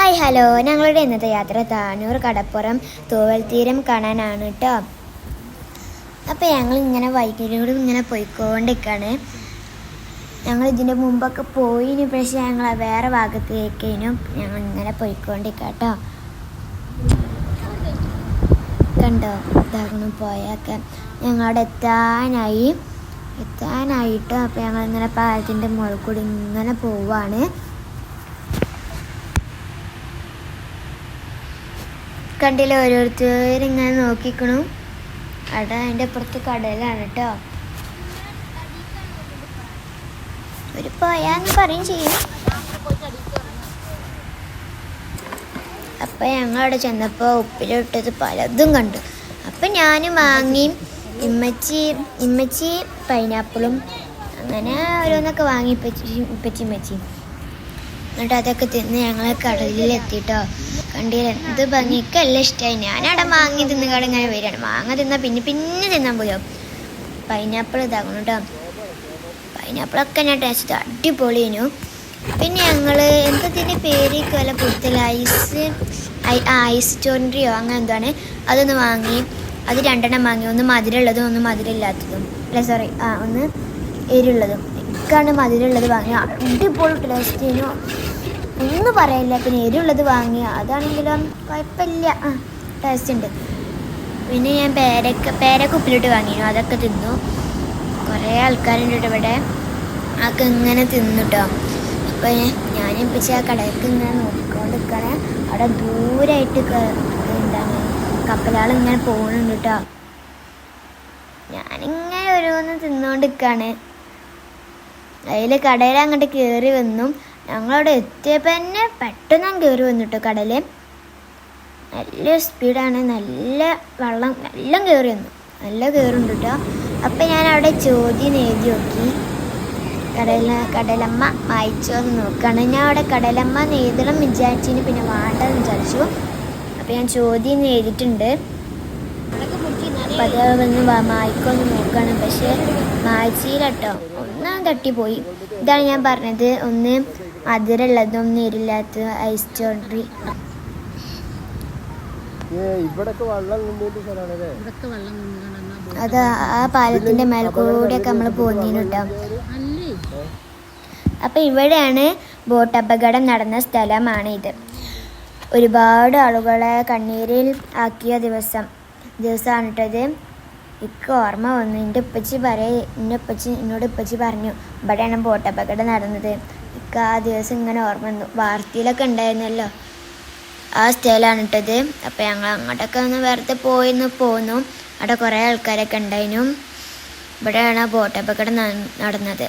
Hi hello, ഞങ്ങളുടെ ഇന്നത്തെ യാത്ര താനൂർ കടപ്പുറം തൂവൽ തീരം കാണാനാണ് കേട്ടോ. അപ്പോൾ ഞങ്ങളിങ്ങനെ വൈകിട്ടോട് ഇങ്ങനെ പോയിക്കൊണ്ടിരിക്കുകയാണ്. ഞങ്ങൾ ഇതിൻ്റെ മുമ്പൊക്കെ പോയിന്, പക്ഷേ ഞങ്ങൾ വേറെ ഭാഗത്തേക്കേനും ഞങ്ങൾ ഇങ്ങനെ പോയിക്കൊണ്ടിരിക്കുക കേട്ടോ. കണ്ടോ, ഇതാകണം പോയൊക്കെ ഞങ്ങളവിടെ എത്താനായിട്ടോ. അപ്പോൾ ഞങ്ങളിങ്ങനെ പാലത്തിൻ്റെ മുകളിൽ കൂടി ഇങ്ങനെ പോവാണ്. കണ്ടില്ല, ഓരോരുത്തരിങ്ങനെ നോക്കിക്കണു. അതിൻ്റെ അപ്പുറത്ത് കടലാണ് കേട്ടോ. ഒരു പോയാന്ന് പറയും ചെയ്യും. അപ്പം ഞങ്ങളവിടെ ചെന്നപ്പോൾ ഉപ്പിലിട്ടത് പലതും കണ്ടു. അപ്പം ഞാൻ വാങ്ങി, ഇമ്മച്ചി പൈനാപ്പിളും അങ്ങനെ ഓരോന്നൊക്കെ വാങ്ങി ഇപ്പച്ചി. എന്നിട്ട് അതൊക്കെ തിന്ന് ഞങ്ങൾ കടലിലെത്തിട്ടോ. കണ്ടില്ല, ഇത് ഭംഗിക്കല്ല ഇഷ്ടമായി. ഞാനവിടെ വാങ്ങി തിന്നുകാട് ഇങ്ങനെ വരികയാണ്. മാങ്ങ തിന്നാൽ പിന്നെ തിന്നാൻ പോയോ. പൈനാപ്പിൾ ഇതാകണം കേട്ടോ. പൈനാപ്പിളൊക്കെ ഞാൻ ടേസ്റ്റ് അടിപൊളിയേനു. പിന്നെ ഞങ്ങൾ എന്തതിൻ്റെ പേര് വല്ല പുറത്തില്ല, ഐസ് ചോറിയോ അങ്ങനെ എന്താണ്, അതൊന്ന് വാങ്ങി. അത് 2 വാങ്ങി. ഒന്ന് മധുരമുള്ളതും ഒന്ന് മധുരമില്ലാത്തതും. ഒന്ന് എരിവുള്ളതും. എനിക്കാണ് മധുരമുള്ളത് വാങ്ങി. അടിപൊളി ടേസ്റ്റിനു ഒന്നും പറയില്ല. പിന്നെ എരിവുള്ളത് വാങ്ങി, അതാണെങ്കിലും കുഴപ്പമില്ല, ടേസ്റ്റ് ഉണ്ട്. പിന്നെ ഞാൻ പേരക്ക ഉപ്പിലിട്ട് വാങ്ങിയിരുന്നു, അതൊക്കെ തിന്നു. കുറേ ആൾക്കാരുണ്ട് ഇവിടെ, അതൊക്കെ ഇങ്ങനെ തിന്നു കേട്ടോ. അപ്പോൾ ഞാനിപ്പിച്ച് ആ കടയ്ക്ക് ഇങ്ങനെ നോക്കിക്കൊണ്ടിരിക്കണേ. അവിടെ ദൂരമായിട്ട് എന്താണ് കപ്പലാൾ ഇങ്ങനെ പോകുന്നുണ്ട് കേട്ടോ. ഞാനിങ്ങനെ ഓരോന്ന് തിന്നുകൊണ്ടിരിക്കുകയാണ്. അതിൽ കടയിൽ അങ്ങോട്ട് കയറി വന്നു. ഞങ്ങളവിടെ എത്തിയപ്പോൾ തന്നെ പെട്ടെന്ന് കയറി വന്നിട്ടോ കടൽ. നല്ല സ്പീഡാണ്, നല്ല വെള്ളം എല്ലാം കയറി വന്നു, നല്ല കയറുണ്ട് കേട്ടോ. അപ്പം ഞാൻ അവിടെ ചോദ്യം എഴുതി നോക്കി, കടലമ്മ വായിച്ചോ എന്ന് നോക്കുകയാണ്. ഞാൻ അവിടെ കടലമ്മ എഴുതണം വിചാരിച്ചിന്, പിന്നെ വേണ്ടെന്ന് വിചാരിച്ചു. അപ്പം ഞാൻ ചോദ്യം എഴുതിയിട്ടുണ്ട്. അപ്പം അത് വന്ന് വായിക്കുമെന്ന് നോക്കുകയാണ്, പക്ഷേ വായിച്ചില്ല കേട്ടോ. ഒന്നാം തട്ടിപ്പോയി. ഇതാണ് ഞാൻ പറഞ്ഞത്, ഒന്ന് മധുരമുള്ളതും ഒന്ന് എരില്ലാത്തതും ഐസ് ചോറി. അത് ആ പാലത്തിൻ്റെ മേൽക്കൂടെയൊക്കെ നമ്മൾ പോന്നീന് കേട്ടോ. അപ്പം ഇവിടെയാണ് ബോട്ട് അപകടം നടന്ന സ്ഥലമാണ് ഇത്. ഒരുപാട് ആളുകളെ കണ്ണീരിൽ ആക്കിയ ദിവസമാണ് കേട്ടത്. എനിക്ക് ഓർമ്മ വന്നു. എൻ്റെ ഉപ്പച്ചി എന്നോട് ഉപ്പച്ചി പറഞ്ഞു ഇവിടെയാണ് ബോട്ട് അപകടം നടന്നത്. എനിക്ക് ആ ദിവസം ഇങ്ങനെ ഓർമ്മ വന്നു. വാർത്തയിലൊക്കെ ഉണ്ടായിരുന്നല്ലോ, ആ സ്ഥലമാണ് ഇട്ടത്. അപ്പം ഞങ്ങൾ അങ്ങോട്ടൊക്കെ ഒന്ന് വെറുതെ പോന്നു. അവിടെ കുറേ ആൾക്കാരൊക്കെ ഉണ്ടായിരുന്നു. ഇവിടെയാണ് ആ ബോട്ട് അപകടം നടന്നത്.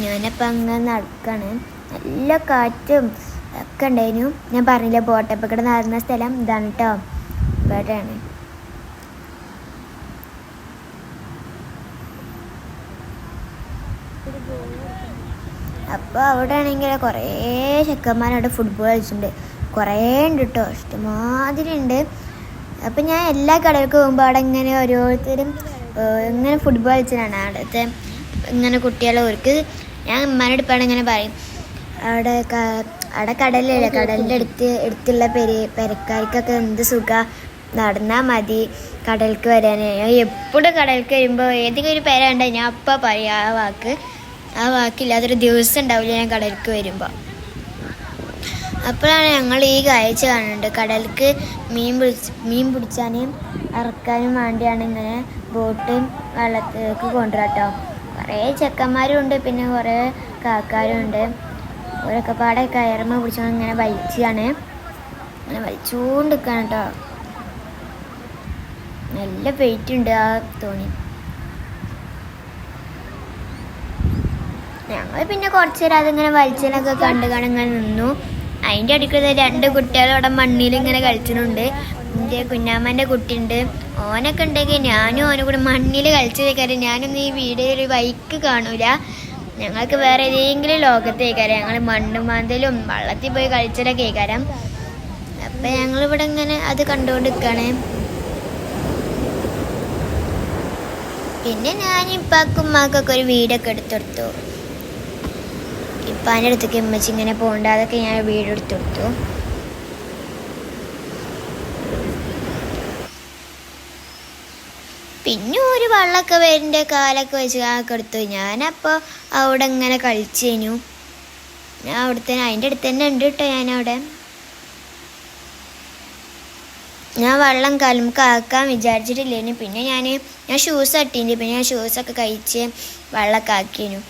ഞാനപ്പം അങ്ങനെ നടക്കാണ്. നല്ല കാറ്റും ഒക്കെ ഉണ്ടായിരുന്നു. ഞാൻ പറഞ്ഞില്ല, ബോട്ട് അപകടം നടന്ന സ്ഥലം ഇതാണ് കേട്ടോ. ഇവിടെയാണ്. അപ്പോൾ അവിടെ ആണെങ്കിൽ കുറേ ചെക്കന്മാരവിടെ ഫുട്ബോൾ കളിച്ചിട്ടുണ്ട്. കുറേ ഉണ്ട് കേട്ടോ, ഇഷ്ടമാതിരി ഉണ്ട്. അപ്പം ഞാൻ എല്ലാ കടകൾക്ക് പോകുമ്പോൾ അവിടെ ഇങ്ങനെ ഓരോരുത്തരും ഇങ്ങനെ ഫുട്ബോൾ കളിച്ചതാണ്. അവിടുത്തെ ഇങ്ങനെ കുട്ടികളവർക്ക് ഞാൻ ഉമ്മാനോട് ഇപ്പം ഇങ്ങനെ പറയും, അവിടെ കടലില്ല, കടലിൻ്റെ അടുത്തുള്ള പെരക്കാർക്കൊക്കെ എന്ത് സുഖം, നടന്നാൽ മതി കടലിലേക്ക് വരാൻ. ഞാൻ എപ്പോഴും കടലിലേക്ക് വരുമ്പോൾ ഏതെങ്കിലും ഒരു പേര ഉണ്ടായി ഞാൻ അപ്പം പറയും ആ വാക്കില്ലാത്തൊരു ദിവസം ഉണ്ടാവില്ല ഞാൻ കടലിലേക്ക് വരുമ്പോൾ. അപ്പോഴാണ് ഞങ്ങൾ ഈ കാഴ്ച കാണുന്നുണ്ട്. കടലിലേക്ക് മീൻ പിടിച്ചാനും ഇറക്കാനും വേണ്ടിയാണ് ഇങ്ങനെ ബോട്ട് വെള്ളത്തിലേക്ക് കൊണ്ടുവരാട്ടോ. കുറേ ചെക്കന്മാരും ഉണ്ട്, പിന്നെ കുറേ കാക്കാരും ഉണ്ട്. ഓരൊക്കെ പാടെ കയറുമ്പോൾ പിടിച്ചോണ്ട് ഇങ്ങനെ വലിച്ചാണ്, അങ്ങനെ വലിച്ചുകൊണ്ടിരിക്കുകയാണ് കേട്ടോ. നല്ല വെയിറ്റ് ഉണ്ട് ആ തോണി. ഞങ്ങൾ പിന്നെ കുറച്ച് നേരം അതിങ്ങനെ വലിച്ചതിനൊക്കെ കണ്ടിങ്ങനെ നിന്നു. അതിൻ്റെ അടുക്കള 2 കുട്ടികൾ അവിടെ മണ്ണിൽ ഇങ്ങനെ കളിച്ചിട്ടുണ്ട്. എൻ്റെ കുഞ്ഞാമ്മൻ്റെ കുട്ടിയുണ്ട്, ഓനൊക്കെ ഉണ്ടെങ്കിൽ ഞാനും ഓനും കൂടെ മണ്ണിൽ കളിച്ചതേക്കാരം. ഞാനൊന്നും ഈ വീഡിയോ ഒരു വൈക്ക് കാണൂല. ഞങ്ങൾക്ക് വേറെ ഏതെങ്കിലും ലോകത്തേക്കാരം. ഞങ്ങൾ മണ്ണും മാന്തലും വള്ളത്തിൽ പോയി കളിച്ചതൊക്കെ കേൾക്കാരം. അപ്പം ഞങ്ങളിവിടെ ഇങ്ങനെ അത് കണ്ടുകൊണ്ട് നിൽക്കുകയാണ്. പിന്നെ ഞാൻ ഇപ്പാക്കും ഉമ്മാക്കൊക്കെ ഒരു വീടൊക്കെ എടുത്തെടുത്തു. ഇപ്പാൻ്റെ അടുത്തേക്ക് ഇമ്മച്ചി ഇങ്ങനെ പോകണ്ട, അതൊക്കെ ഞാൻ വീട് എടുത്തെടുത്തു. പിന്നെ ഒരു വള്ളമൊക്കെ വരുന്ന കാലൊക്കെ വെച്ച് ആക്കെ എടുത്തു. ഞാനപ്പോൾ അവിടെ ഇങ്ങനെ കളിച്ചേനു. ഞാൻ അവിടുത്തെ അതിൻ്റെ അടുത്ത് തന്നെ ഉണ്ട് കേട്ടോ. ഞാനവിടെ ഞാൻ വെള്ളം കാക്കാൻ വിചാരിച്ചിട്ടില്ലേനു. പിന്നെ ഞാൻ ഷൂസ് ഇട്ടീന്. പിന്നെ ഞാൻ ഷൂസൊക്കെ കഴിച്ച് വെള്ളമൊക്കെ ആക്കിയേനു.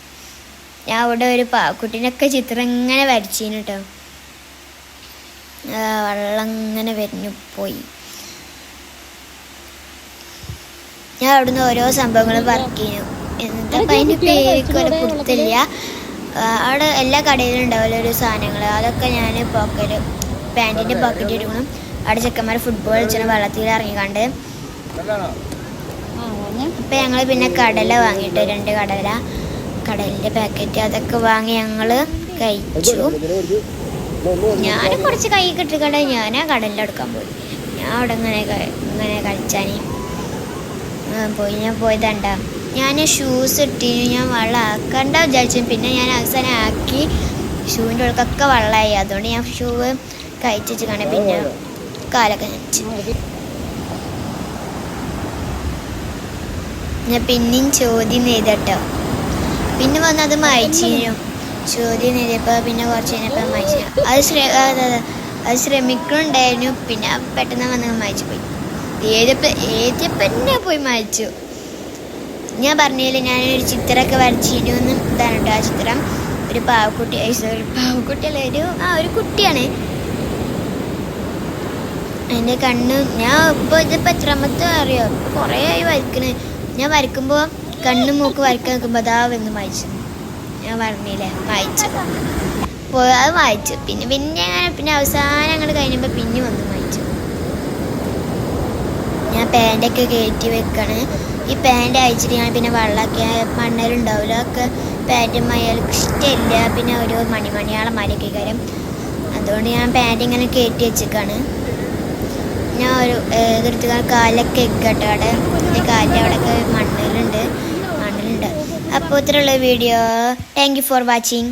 ഞാൻ അവിടെ ഒരു പാക്കുട്ടീനൊക്കെ ചിത്രം ഇങ്ങനെ വരച്ചീനു കേട്ടോ. വെള്ളം ഇങ്ങനെ വരുന്നു പോയി. ഞാൻ അവിടുന്ന് ഓരോ സംഭവങ്ങളും വർക്കിനു. എന്താ അതിൻ്റെ പേരൊക്കെ കൊടുത്തില്ല. അവിടെ എല്ലാ കടയിലും ഉണ്ടാവില്ല ഒരു സാധനങ്ങൾ. അതൊക്കെ ഞാൻ പാൻറ്റിൻ്റെ പോക്കറ്റ് ഇടണം. അവിടെ ചെക്കന്മാർ ഫുട്ബോൾ കളിച്ചാൽ വെള്ളത്തിൽ ഇറങ്ങിക്കണ്ട്. അപ്പം ഞങ്ങൾ പിന്നെ കടല വാങ്ങിയിട്ട് 2 കടലിൻ്റെ പാക്കറ്റ് അതൊക്കെ വാങ്ങി ഞങ്ങൾ കഴിച്ചു. ഞാൻ കുറച്ച് കൈ കിട്ടിക്കണ്ട ഞാൻ കടലിൽ എടുക്കാൻ പോയി. ഞാൻ അവിടെ ഇങ്ങനെ കളിച്ചാൻ ഞാൻ പോയതണ്ട. ഞാൻ ഷൂസ് ഇട്ടിന്. ഞാൻ വെള്ളം ആക്കണ്ട വിചാരിച്ചു. പിന്നെ ഞാൻ അവസാനം ആക്കി. ഷൂവിൻ്റെ ഉള്ളിലൊക്കെ വെള്ളമായി. അതുകൊണ്ട് ഞാൻ ഷൂ കഴിച്ചു കാണാൻ. പിന്നെ കാലൊക്കെ നനച്ചു. ഞാൻ പിന്നെയും ചോദ്യം ചെയ്തട്ടോ. പിന്നെ വന്നത് മായച്ചിനും. ചോദ്യം ചെയ്തപ്പോൾ പിന്നെ കുറച്ച് കഴിഞ്ഞപ്പോൾ മായച്ചു. അത് ശ്രമിക്കുന്നുണ്ടായിരുന്നു. പിന്നെ പെട്ടെന്ന് വന്ന് മായച്ചു പോയി. ഏതിയപ്പന്നെ പോയി മായച്ചു. ഞാൻ പറഞ്ഞില്ലേ ഞാനൊരു ചിത്രമൊക്കെ വരച്ചിരുന്നു. ഇതാണ് കേട്ടോ ആ ചിത്രം. ഒരു പാവക്കുട്ടിയല്ല, ഒരു കുട്ടിയാണ്. എൻ്റെ കണ്ണ് ഞാൻ ഇതിപ്പോൾ എത്രാമത്തെ അറിയോ, കുറേ ആയി വരക്കണേ. ഞാൻ വരയ്ക്കുമ്പോൾ കണ്ണ് മൂക്ക് വരക്കാൻ നിൽക്കുമ്പോൾ അതാ വന്ന് വായിച്ചു. ഞാൻ പറഞ്ഞില്ലേ വായിച്ചു അത് വായിച്ചു. പിന്നെ അവസാനം അങ്ങോട്ട് കഴിഞ്ഞപ്പോൾ പിന്നെ വന്ന് വായിച്ചു. ഞാൻ പാൻറ്റൊക്കെ കയറ്റി വെക്കാണ്. ഈ പാൻറ്റ് അയച്ചിട്ട് ഞാൻ പിന്നെ വെള്ളമൊക്കെ മണ്ണലുണ്ടാവില്ല ഒക്കെ പാൻറ്റും അയാൾക്ക് ഇഷ്ടമില്ല. പിന്നെ ഒരു മണിയാളന്മാരൊക്കെ കാര്യം. അതുകൊണ്ട് ഞാൻ പാൻറ്റ് ഇങ്ങനെ കയറ്റി വെച്ചേക്കാണ്. ഞാൻ ഒരു ഇതെടുത്ത് കാലൊക്കെ കേട്ടോ. അവിടെ എൻ്റെ കാലിൻ്റെ അവിടെയൊക്കെ മണ്ണിലുണ്ട്. അപ്പോൾ ഇത്രയുള്ള video. Thank you for watching.